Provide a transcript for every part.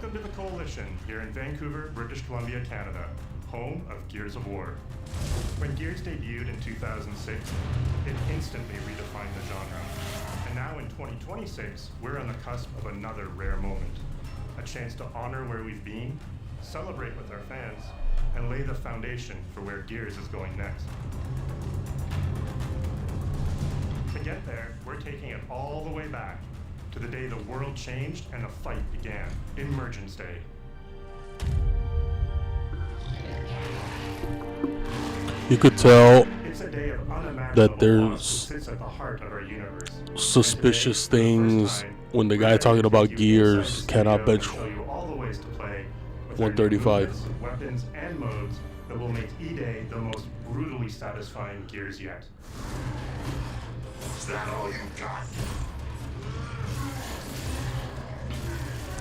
Welcome to the Coalition here in Vancouver, British Columbia, Canada, home of Gears of War. When Gears debuted in 2006, it instantly redefined the genre. And now in 2026, we're on the cusp of another rare moment. A chance to honor where we've been, celebrate with our fans, and lay the foundation for where Gears is going next. To get there, we're taking it all the way back to the day the world changed and the fight began, Emergence Day. You could tell It's a day of that unimaginable there's loss that sits at the heart of our universe. suspicious And today, for the things first time, when the we're guy ready talking to about take you inside Gears the cannot studio bench and show you all the ways to play with our new 135. movements, weapons, and modes that will make eday the most brutally satisfying Gears yet. Is that all you got?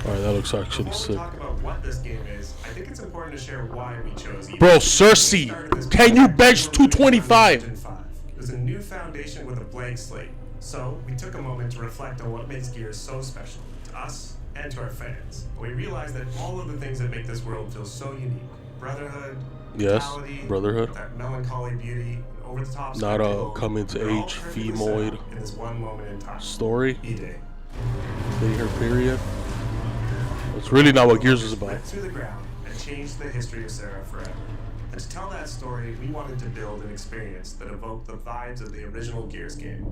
Alright, that looks actually Before we sick. talk about what this game is, I think it's important to share why we chose eday. Bro, We Cersei, started this can you project bench in 225? 2005. It was a new foundation with a blank slate. So we took a moment to reflect on what makes Gears so special to us and to our fans. We realized that all of the things that make this world feel so unique, brotherhood, Yes, brutality, brotherhood. that melancholy beauty, over the top Not a spectacle, coming to they're all age perfectly set femoid up in this one moment in time. story. eday. They her period. That's really not what Gears is about. Went through the ground and changed the history of Sarah forever. And to tell that story, we wanted to build an experience that evoked the vibes of the original Gears game.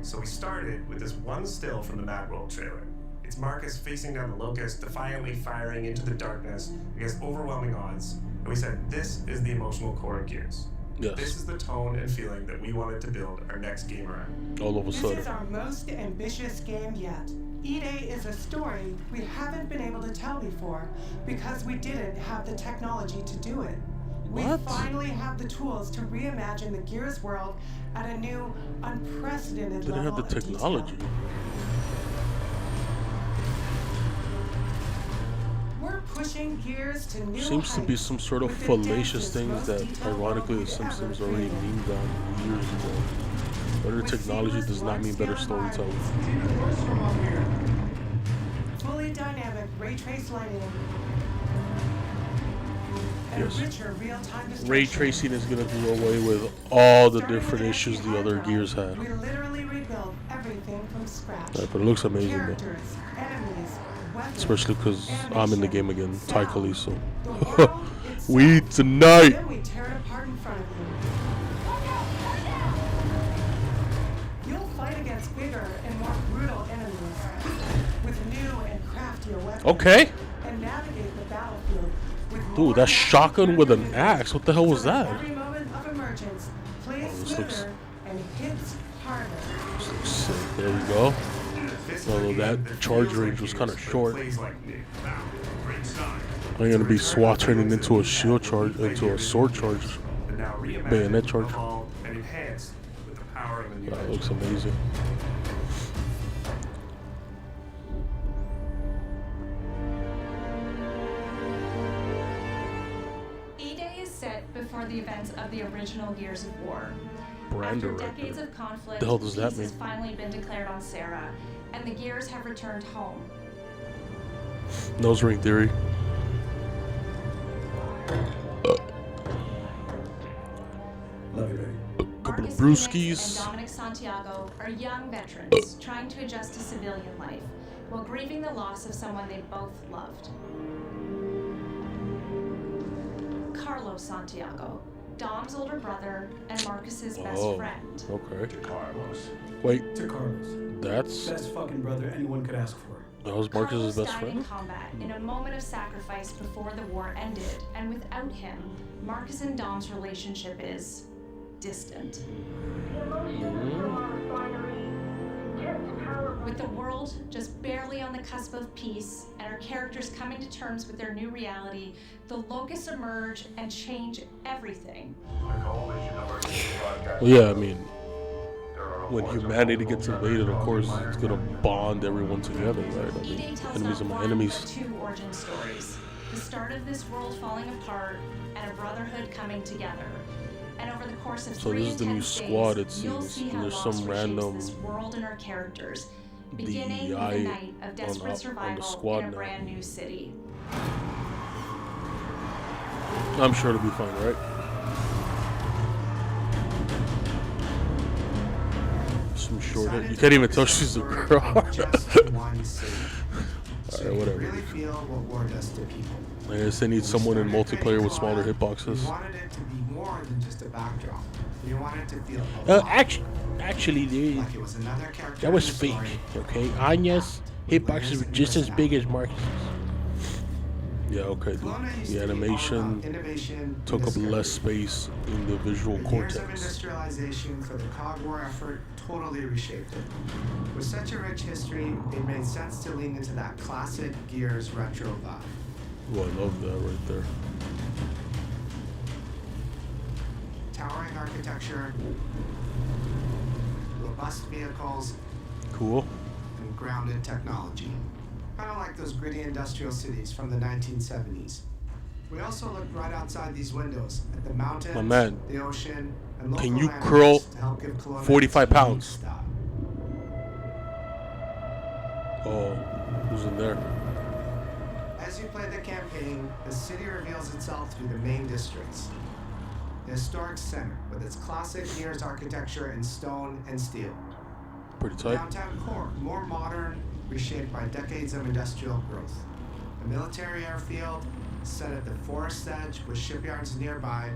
So we started with this one still from the Mad World trailer. It's Marcus facing down the locust, defiantly firing into the darkness against overwhelming odds. And we said, this is the emotional core of Gears. Yes. This is the tone and feeling that we wanted to build our next game around. All of a This sudden. is our most ambitious game yet. eday is a story we haven't been able to tell before because we didn't have the technology to do it. What? We finally have the tools to reimagine the Gears world at a new, unprecedented They didn't level have the of technology. detail. We're pushing Gears to new Seems to be heights some sort of with the fallacious densest, things most that detailed ironically world the we've Simpsons ever already created. memed on years ago. Better With technology seamless does not mean better large-scale storytelling. fully dynamic ray trace lighting, and Yes. a richer real-time distortion. Ray tracing is gonna do away with all the Starting different with issues SD the other hard Gears drive, had. We literally rebuilt everything from scratch. Yeah, but it looks amazing though. Characters, enemies, weapons, Especially because I'm in the game again, animation, Ty sound, Khaleesi. the world We itself. tonight. Then we tear it apart in front of you. You'll fight against bigger and more brutal enemies with new and craftier weapons. Okay. And navigate the battlefield with Dude, more that shotgun with an weapons. axe. What the hell was So that? every moment of emergence plays Oh, this smoother looks- and hits harder. This looks sick. There we go. This Although is a that game that charge feels like range was Gears, kinda but it short. plays like new. I'm gonna be SWAT turning into a shield charge, into a sword charge. But now reimagined, Bayonet charge. evolved, and enhanced with the power of a new That engine. looks amazing. eday is set before the events of the original Gears of War. Brand After director. decades of conflict, The hell does that peace has mean? finally been declared on Sarah, and the Gears have returned home. Nose ring theory. Couple of Marcus Phoenix brewskis. and Dominic Santiago are young veterans trying to adjust to civilian life while grieving the loss of someone they both loved. Carlos Santiago, Dom's older brother and Marcus's best Oh, friend. okay. Carlos. Wait, To Carlos. that's Best fucking brother anyone could ask for. that was Marcus's Carlos best died in friend. combat in a moment of sacrifice before the war ended, and without him, Marcus and Dom's relationship is distant. With the world just barely on the cusp of peace and our characters coming to terms with their new reality, the locusts emerge and change everything. Well, yeah, I mean, when humanity gets invaded, of course, it's gonna bond everyone together, right? I mean, eday tells enemies are not my one, enemies. but two origin stories. The start of this world falling apart and a brotherhood coming together. And over the course of So three this is the new intense squad, days, it you'll seems, see and how there's loss some reshapes random this world and our characters, beginning with eye a night of on desperate the survival squad in a now. brand new city. I'm sure it'll be fine, right? Some short hair. You can't even tell she's a girl. Just one city. So Alright, you whatever. really feel what war does to people. I guess they need someone in multiplayer with smaller hitboxes. We wanted it to be more than just a backdrop. We wanted to feel alive, Actually, dude, like it was another character that was in the fake. story. Okay, Anya's hitboxes Layers were and just as big as personality. Marcus's. Yeah, okay, dude. Kelowna used The to be all animation about innovation took and up less discovery. space in the visual The years of cortex. industrialization for the cog war effort totally reshaped it. With such a rich history, it made sense to lean into that classic Gears retro vibe. Oh, I love that right there. Towering architecture, robust vehicles, Cool. and grounded technology. Kind of like those gritty industrial cities from the 1970s. We also looked right outside these windows at the mountains, My man, the ocean, and local can you landmarks curl to help give Kelowna 45 its unique pounds? style. Oh, who's in there? As you play the campaign, the city reveals itself through the main districts. The historic center, with its classic Gears architecture in stone and steel. Pretty The tight. downtown core, more modern, reshaped by decades of industrial growth. The military airfield, set at the forest edge with shipyards nearby,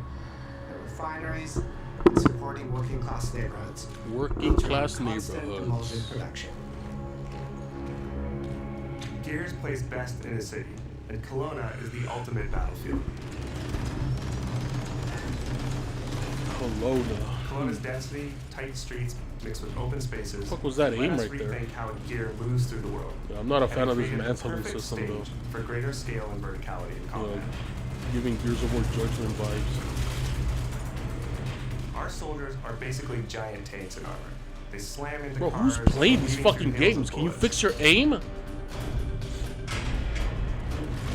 the refineries, and supporting working class neighborhoods. Working Each class with constant emulsion neighborhoods. production. Gears plays best in a city, and Kelowna is the ultimate battlefield. Kelowna. Kelowna's density, tight streets, mixed with open spaces. Fuck was that let aim us right there? rethink how Gear moves through the world. Yeah, I'm not a And fan it of this created the manhandling perfect system stage though. for greater scale and verticality in You know, combat. giving Gears of War Judgment vibes. Our soldiers are basically giant tanks in armor. They slam into Bro, cars, who's playing these weaving fucking through hails games? of Can you bullets. fix your aim?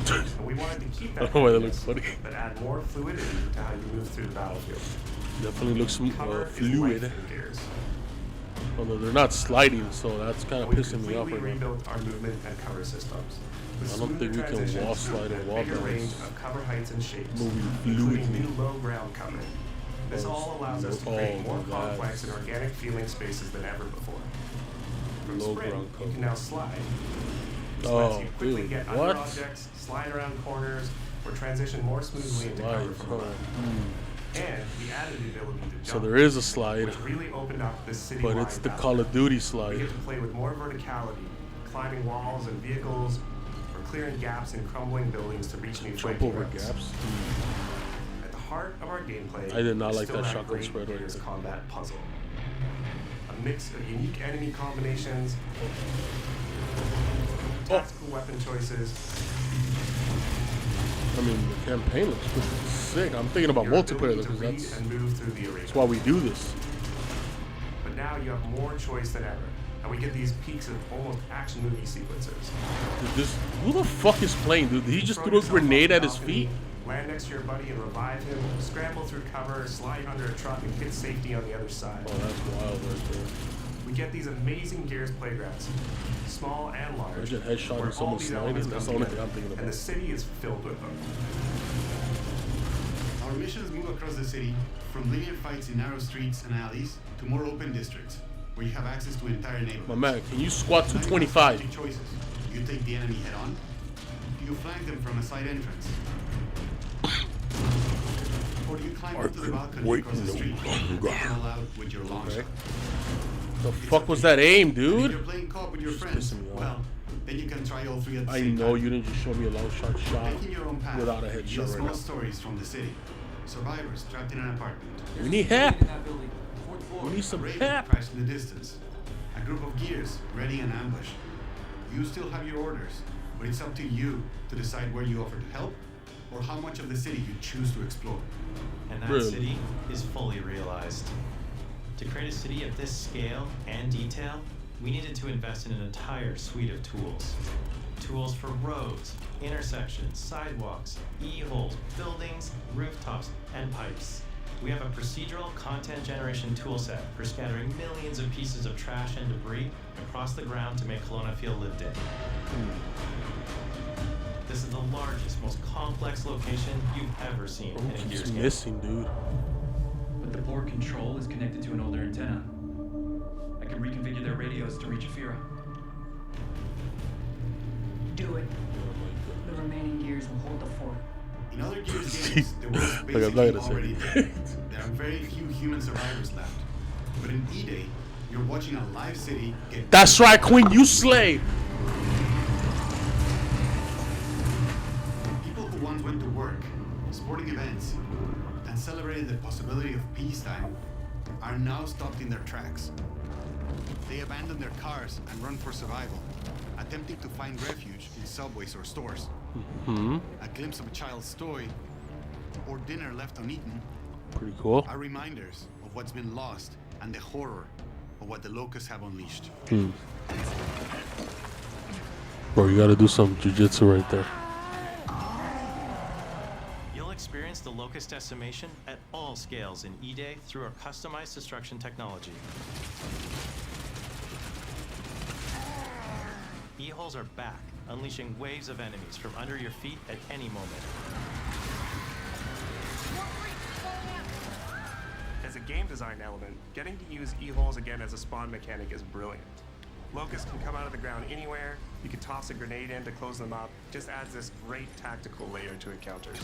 And we wanted to keep I that don't know why that fluidness, looks funny. but add more fluidity to how you move through the battlefield. Definitely looks Cover is fluid. life in Gears. Although they're not sliding, so that's kind of We pissing me off completely right now. rebuilt our movement and cover systems. With I don't think smoother we can transitions wall slide and and wall bigger range bounce. of cover heights and shapes, Moving including fluidly. new low ground cover. This all allows us to create Oh, more that's- complex and organic feeling spaces than ever before. From Low sprint, ground you cover. can now slide. This Oh, lets you quickly dude, get what? under objects, slide around corners, or transition more smoothly into cover Slides, from huh? above. And we added the ability to jump, So there is a slide, which really opened up the city. but it's the Call of Duty We slide. get to play with more verticality, climbing walls and vehicles, or clearing gaps in crumbling buildings to reach new Jump flanking over routes. gaps. At the heart of our gameplay, I did not is like still that shotgun great spread right Gears there. combat puzzle. A mix of unique enemy combinations, tactical weapon choices, I mean, the campaign looks pretty sick. I'm thinking about your multiplayer ability though, to read because and move through the arena. that's why we do this. But now you have more choice than ever, and we get these peaks of almost action movie sequences. Dude, who the fuck is playing, dude? Did he just Throw threw a yourself off grenade the at his balcony, feet? Land next to your buddy and revive him. Scramble through cover, slide under a truck, and hit safety on the other side. Oh, that's wild right there. We get these amazing Gears playgrounds, small and large. Imagine headshotting where all someone these sliding. elements That's come the only together, thing I'm thinking and about. the city is filled with them. Our missions move across the city from linear fights in narrow streets and alleys to more open districts where you have access to entire neighborhoods. My man, can you squat to Now you have 25? strategic choices. Do you take the enemy head on? Do you flank them from a side entrance? Or do you climb up to the balcony wait across the no street and longer. take them all out with your long Okay. shot? The fuck was that aim, And if you're dude? playing co-op with your Just friends, pissing me off. well, then you can try all three at the I same know time. you didn't just show me a long shot Taking your own path, without a reveals headshot right small now. stories from the city. Survivors trapped in an apartment. We need help. In that building, fourth floor. We need A some raven help. crashed in the distance. A group of gears ready an ambush. You still have your orders, but it's up to you to decide where you offer to help or how much of the city you choose to explore. And that Really? city is fully realized. To create a city of this scale and detail, we needed to invest in an entire suite of tools. Tools for roads, intersections, sidewalks, e-holes, buildings, rooftops, and pipes. We have a procedural content generation toolset for scattering millions of pieces of trash and debris across the ground to make Kelowna feel lived in. This is the largest, most complex location you've ever seen in a Gears He's game. missing, dude. But the board control is connected to an older antenna. I can reconfigure their radios to reach Afira. Do it. The remaining gears will hold the fort. In other Gears games, the world's Like, I'm basically not gonna say already anything. dead. There are very few human survivors left. But in eday, you're watching a live city get... That's right, Queen. You slay. People who once went to work, sporting events, and celebrated the possibility of peacetime are now stopped in their tracks. They abandon their cars and run for survival, attempting to find refuge in subways or stores. A glimpse of a child's toy or dinner left uneaten Pretty cool. are reminders of what's been lost and the horror of what the locusts have unleashed. Bro, you gotta do some jujitsu right there. You'll experience the locust decimation at all scales in eday through our customized destruction technology. E-holes are back, unleashing waves of enemies from under your feet at any moment. As a game design element, getting to use e-holes again as a spawn mechanic is brilliant. Locusts can come out of the ground anywhere, you can toss a grenade in to close them up, just adds this great tactical layer to encounters.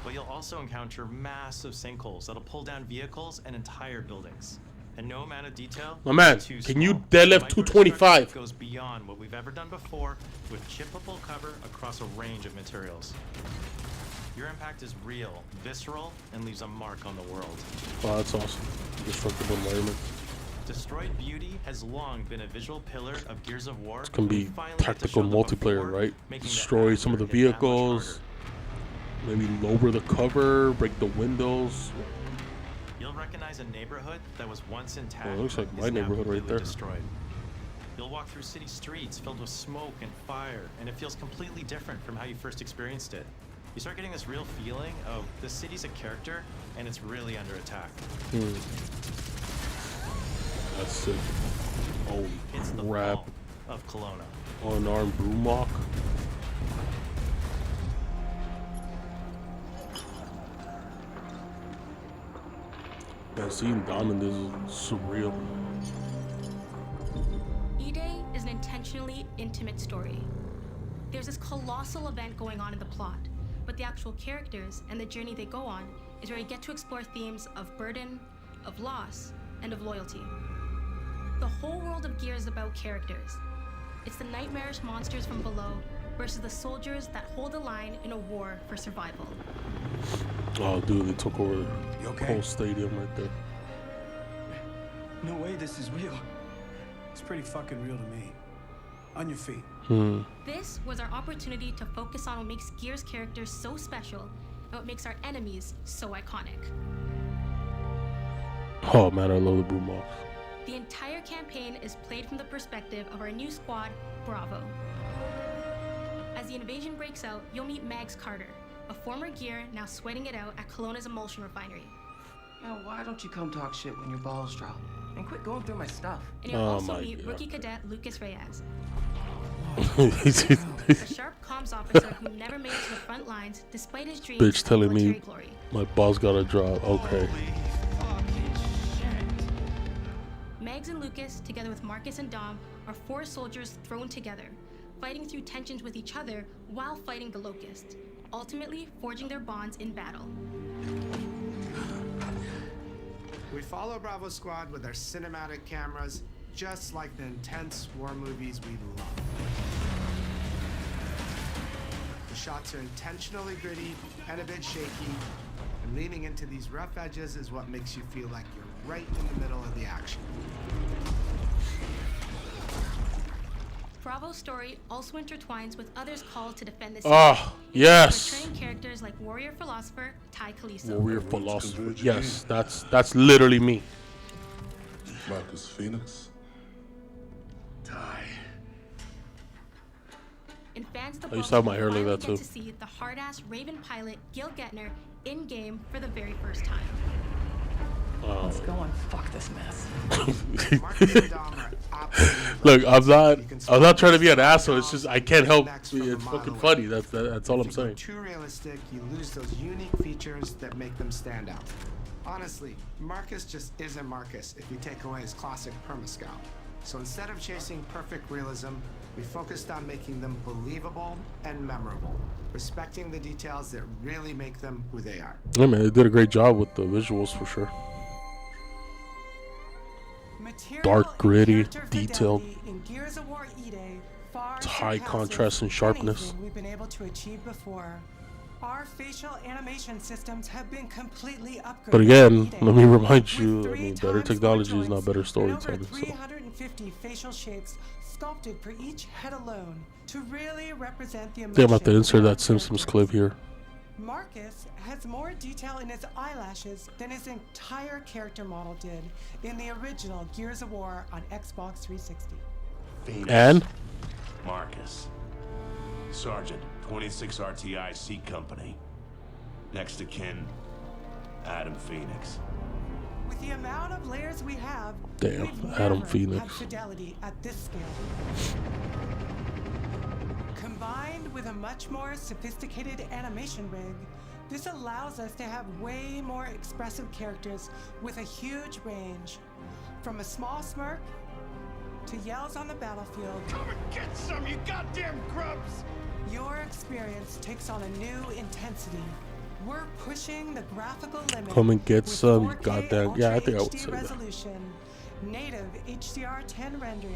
But you'll also encounter massive sinkholes that'll pull down vehicles and entire buildings. And no amount of detail My man, is too can you small. deadlift Micro 225? destruction goes beyond what we've ever done before with chippable cover across a range of materials. Your impact is real, visceral, and leaves a mark on the world. Oh, that's awesome. Destructible environment. Destroyed Beauty has long been a visual pillar of Gears of War. It can be We finally get to tactical show the multiplayer, before, right? making the Destroy some of the after hit that much vehicles. harder. Maybe lower the cover, break the windows. You'll recognize a neighborhood that was once intact. Well, it looks like is my now neighborhood right completely there. Destroyed. You'll walk through city streets filled with smoke and fire, and it feels completely different from how you first experienced it. You start getting this real feeling of the city's a character, and it's really under attack. That's sick. Holy It's the crap. fall of Kelowna. Unarmed Brumok. Yeah, seeing Dom in this is surreal. eday is an intentionally intimate story. There's this colossal event going on in the plot, but the actual characters and the journey they go on is where you get to explore themes of burden, of loss, and of loyalty. The whole world of Gears is about characters. It's the nightmarish monsters from below versus the soldiers that hold the line in a war for survival. Oh, dude, they took over You the okay? whole stadium right there. No way this is real. It's pretty fucking real to me. On your feet. This was our opportunity to focus on what makes Gears characters so special and what makes our enemies so iconic. Oh man, I love the Brumoks. The entire campaign is played from the perspective of our new squad, Bravo. As the invasion breaks out, you'll meet Mags Carter, a former Gear now sweating it out at Kelowna's emulsion refinery. Now, why don't you come talk shit when your balls drop? And quit going through my stuff. And you'll Oh also my meet God. rookie cadet Lucas Reyes, Bitch a sharp comms officer who never made it to the front lines despite his dreams of telling me military glory. my boss got a job. Okay. Mags and Lucas, together with Marcus and Dom, are four soldiers thrown together, fighting through tensions with each other while fighting the Locust, ultimately forging their bonds in battle. We follow Bravo Squad with our cinematic cameras, just like the intense war movies we love. The shots are intentionally gritty and a bit shaky, and leaning into these rough edges is what makes you feel like you're right in the middle of the action. Bravo's story also intertwines with others called to defend the city. Ah, yes. Portraying characters like warrior philosopher Ty Kalisto. Warrior philosopher. Yes, that's literally me. Marcus Phoenix. Die. and fans of the I book used to have my hair like finally that, get too. to see the hard-ass Raven pilot Gil Gettner in game for the very first time. Let's go and fuck this mess. Look, I'm not trying to be an asshole. It's just I can't help. It's fucking funny. That's all I'm saying. Too realistic, you lose those unique features that make them stand out. Honestly, Marcus just isn't Marcus if you take away his classic perma-scout. So instead of chasing perfect realism, we focused on making them believable and memorable, respecting the details that really make them who they are. Yeah, man, they did a great job with the visuals for sure. Dark, gritty, detailed. In Gears of War eday far It's high surpasses contrast and sharpness. anything we've been able to achieve before. Our facial animation systems have been completely upgraded. But again, eday let me remind you, with I mean, 3 better times technology more is not joints better and storytelling. over So 350 facial shapes sculpted for each head alone to really represent the I think I'm about to emotion insert in our that Simpsons characters. clip here. Marcus has more detail in his eyelashes than his entire character model did in the original Gears of War on Xbox 360. Phoenix. And Marcus. Sergeant, 26 RTI C Company. Next to kin, Adam Phoenix. With the amount of layers we have, Damn, we've Adam never Phoenix. had fidelity at this scale. Combined with a much more sophisticated animation rig, this allows us to have way more expressive characters with a huge range. From a small smirk to yells on the battlefield. Come and get some, you goddamn grubs! Your experience takes on a new intensity. We're pushing the graphical limit. Come and get with some, you 4K goddamn. Yeah, I think I would HD say that. resolution, native HDR10 rendering,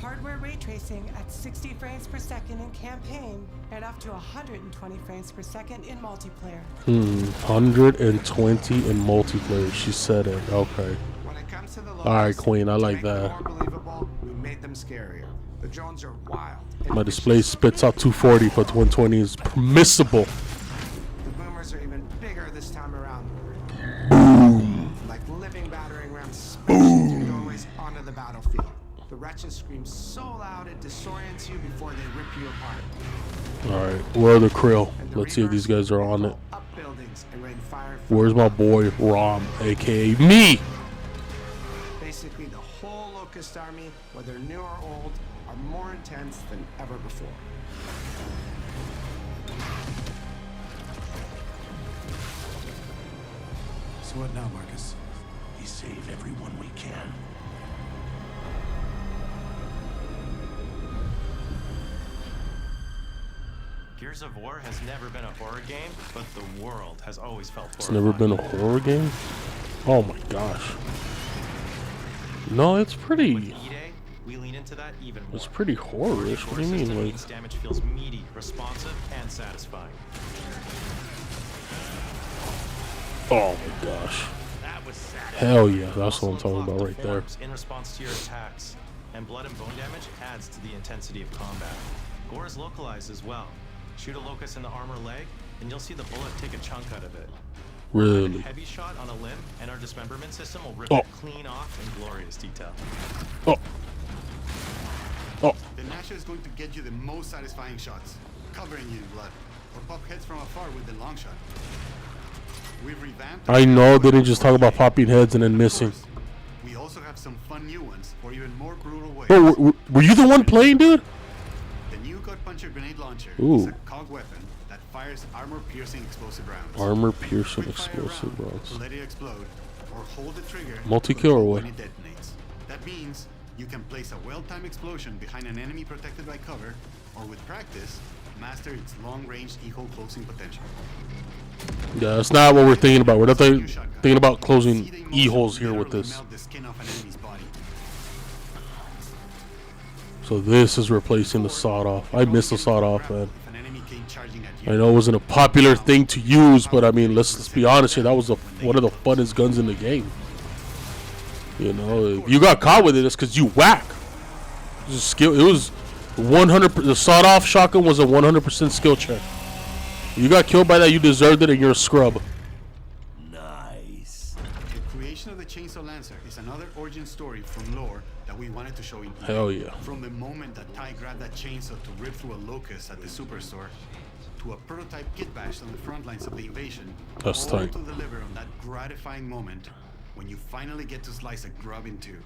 hardware ray tracing at 60 frames per second in campaign, and up to 120 frames per second in multiplayer. 120 in multiplayer. She said it. Okay. When it comes to the All right, Queen. I to like make them that. more believable, we made them scarier. The drones are wild. My display spits out 240, but 120 is permissible. The boomers are even bigger this time around. Boom. Like living battering rams smashing through doorways onto the battlefield. The wretches scream so loud it disorients you before they rip you apart. All right, where are the krill? Let's see if these guys are on it. Up buildings and rain fire from Where's my boy Rom, aka me? basically the whole Locust army, whether new or old, are more intense than ever before. So what now, Marcus? We save everyone we can. Gears of War has never been a horror game, but the world has always felt horror. It's never been a horror game? Oh my gosh. No, it's pretty. With eday, we lean into that even more. It's pretty horror-ish. What do you mean? Like, Means damage feels meaty, responsive, and satisfying. oh my gosh. That was satisfying. Hell yeah, that's Also what I'm talking unlock about right there. deforms in response to your attacks, and blood and bone damage adds to the intensity of combat. Gore is localized as well. Shoot a locust in the armor leg, and you'll see the bullet take a chunk out of it. Really? A heavy shot on a limb, and our dismemberment system will rip Oh. it clean off in glorious detail. Oh. Oh. The Nasha is going to get you the most satisfying shots, covering you in blood, or pop heads from afar with the long shot. We've revamped. I know they didn't just talk about popping heads and then Of missing. course, we also have some fun new ones for even more brutal ways. Bro, were you the one playing, dude? The new gut puncher grenade launcher Ooh. is a cog weapon that fires armor-piercing explosive rounds. Armor-piercing Quick-fire explosive round rounds. to let it explode, or hold the trigger Multi-kill or what? when it detonates. That means you can place a well-timed explosion behind an enemy protected by cover, or with practice, master its long-range eco closing potential. Yeah, that's not what we're thinking about. We're not thinking about closing E-holes here with this. Melt the skin off an enemy's body. So this is replacing the sawed-off. I miss the sawed-off, man. If an enemy came charging at you, I know it wasn't a popular thing to use, but I mean, let's be honest here. That was one of the funnest guns in the game. You know, if you got caught with it, it's because you whack. It was a skill. It was 100. The sawed-off shotgun was a 100% skill check. You got killed by that, you deserved it, and you're a scrub. Nice. the creation of the Chainsaw Lancer is another origin story from lore that that we wanted to show in here. Hell yeah. From the moment that Ty grabbed that chainsaw to rip through a locust at the superstore, to a prototype kit bash on the front lines of the invasion, That's all tight. to deliver on that gratifying moment when you finally get to slice a grub in two.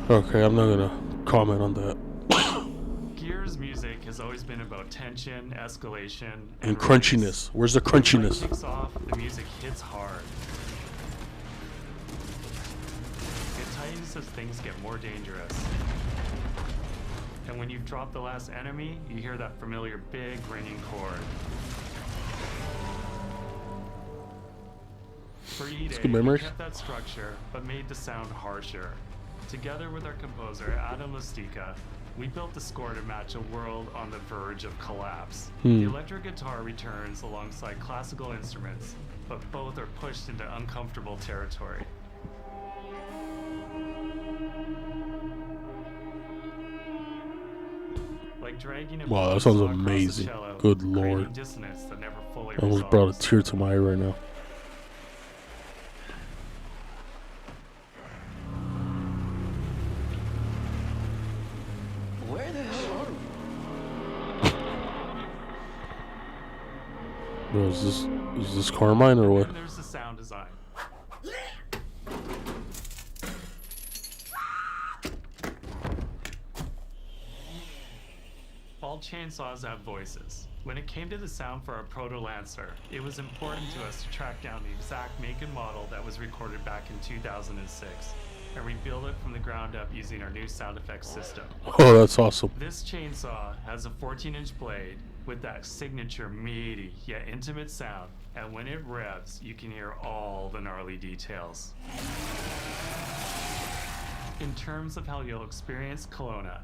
Okay, I'm not gonna comment on that. Gears music has always been about tension, escalation, And release. crunchiness. Where's the crunchiness? When the fight kicks off, the music hits hard. It tightens as things get more dangerous. And when you've dropped the last enemy, you hear that familiar big ringing chord. For eday, good memories. we kept that structure, but made the sound harsher. Together with our composer, Adam Lastica, we built the score to match a world on the verge of collapse. The electric guitar returns alongside classical instruments, but both are pushed into uncomfortable territory. Like dragging a Wow, that sounds saw across the amazing. cello, Good creating lord. dissonance that never fully I almost brought a resolves. tear to my eye right now. Where the hell are we? Bro, is this Carmine or what? And there's the sound design. All chainsaws have voices. When it came to the sound for our Proto Lancer, it was important to us to track down the exact make and model that was recorded back in 2006 and rebuild it from the ground up using our new sound effects system. Oh, that's awesome. This chainsaw has a 14-inch blade with that signature meaty yet intimate sound, and when it revs, you can hear all the gnarly details. In terms of how you'll experience Kelowna,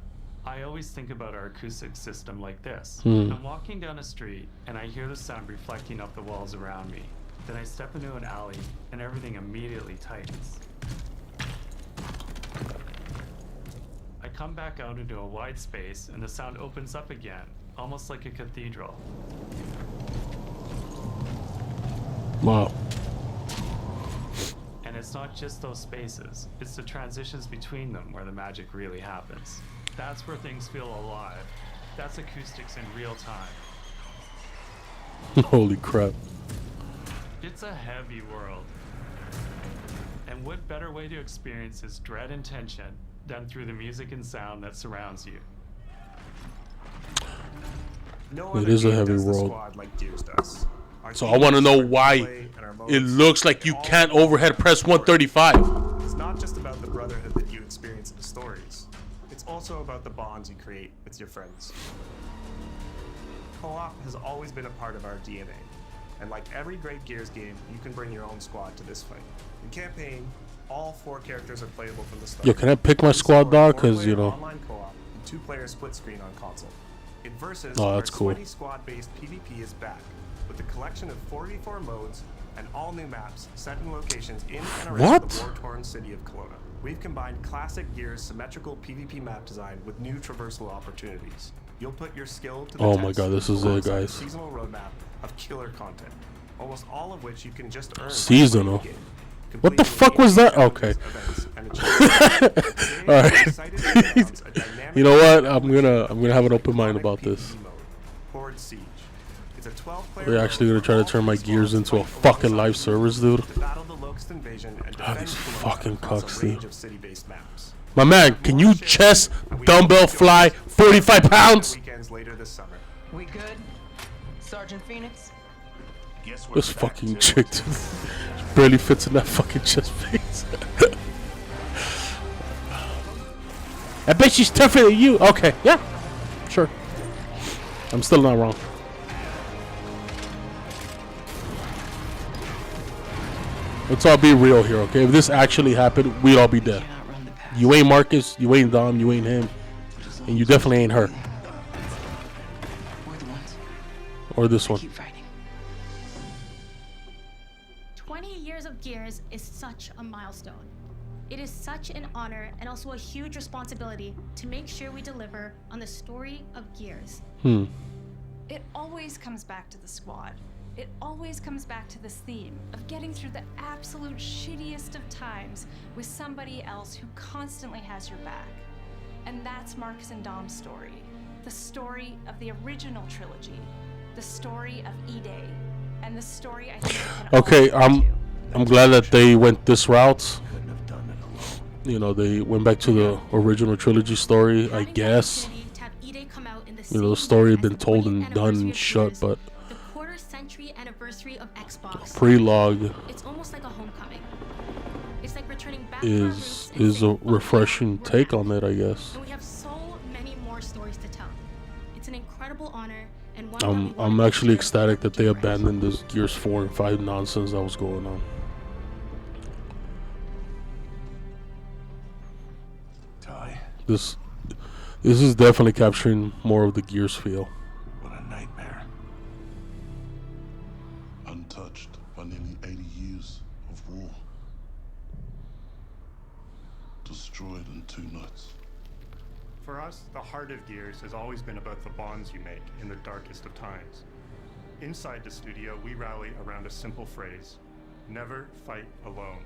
I always think about our acoustic system like this. I'm walking down a street and I hear the sound reflecting off the walls around me. Then I step into an alley and everything immediately tightens. I come back out into a wide space and the sound opens up again, almost like a cathedral. Wow. And it's not just those spaces, it's the transitions between them where the magic really happens. That's where things feel alive. That's acoustics in real time. Holy crap. It's a heavy world. And what better way to experience its dread and tension than through the music and sound that surrounds you? No It other is a game heavy does the world. squad like Gears does. Our So I team want to is know our why gameplay and our it modes. looks like you All can't overhead press 135. It's not just about the brotherhood that you experience in the stories. It's also about the bonds you create with your friends. Co-op has always been a part of our DNA. And like every great Gears game, you can bring your own squad to this fight. In campaign, all 4 characters are playable from the start. Yo, can I pick my We squad, support dog? 'Cause, 4-player you know. online co-op and 2-player split screen on console. In Versus, Oh, our that's cool. sweaty squad-based PvP is back with a collection of 44 modes and all new maps set in locations in and around What? the war-torn city of Kelowna. We've combined classic Gears symmetrical PvP map design with new traversal opportunities. You'll put your skill to the Oh test my god, this is it, alongside a guys. seasonal roadmap of killer content, almost all of which you can just earn. by Seasonal. playing the game, What the completing fuck was that? challenges, Okay. events, and achievements. Today, Alright. we're excited to announce a dynamic You know what? I'm gonna have an open mind about this. PvP mode, Horde Siege. It's a 12-player They're actually mode gonna try to where turn my all gears squads into a fight fucking alongside live each service, other dude. to battle the Locust invasion and Ah, defend these Kelowna fucking across cucks, a dude. range of city-based maps. My man, can you chest dumbbell fly 45 pounds? Weekends later this summer. We good? Sergeant Phoenix? Guess we're This back fucking to chick it. barely fits in that fucking chest face. I bet she's tougher than you. Okay, yeah, sure. I'm still not wrong. Let's all be real here, okay? If this actually happened, we'd all be dead. You ain't Marcus, you ain't Dom, you ain't him, and you definitely ain't her. We're the ones. Or this one. Keep fighting. 20 years of Gears is such a milestone. It is such an honor and also a huge responsibility to make sure we deliver on the story of Gears. It always comes back to the squad. It always comes back to this theme of getting through the absolute shittiest of times with somebody else who constantly has your back. And that's Marcus and Dom's story. The story of the original trilogy. The story of eday. And the story I think we can Okay, all relate to. I'm glad that they went this route. You know, they went back to the original trilogy story, I guess. You know, the story had been told and done and shut, but The quarter century anniversary of Xbox. Prologue It's almost like a homecoming. It's like returning back is to our roots and saying, a refreshing take on it, I guess. and we have so many more stories to tell. It's an incredible honor and one that we I'm wanna make actually sure ecstatic that they do right. abandoned this Gears 4 and 5 nonsense that was going on. Ty, This is definitely capturing more of the Gears feel. what a nightmare. Untouched by nearly 80 years of war. Destroyed in 2 nights. For us, the heart of Gears has always been about the bonds you make in the darkest of times. Inside the studio, we rally around a simple phrase: never fight alone.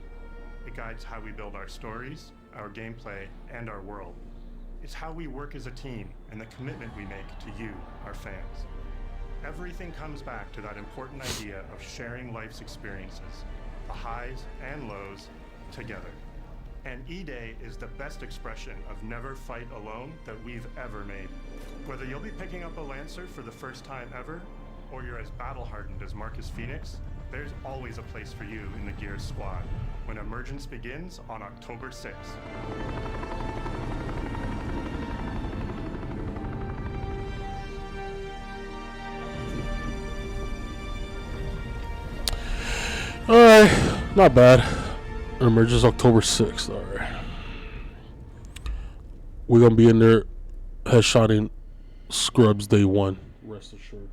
It guides how we build our stories, our gameplay, and our world. It's how we work as a team and the commitment we make to you, our fans. Everything comes back to that important idea of sharing life's experiences, the highs and lows, together. And eday is the best expression of never fight alone that we've ever made. Whether you'll be picking up a Lancer for the first time ever, or you're as battle-hardened as Marcus Phoenix, there's always a place for you in the Gears squad when Emergence begins on October 6th. Alright, not bad. Emerges October 6th, alright. We're gonna be in there headshotting scrubs day 1. Rest assured.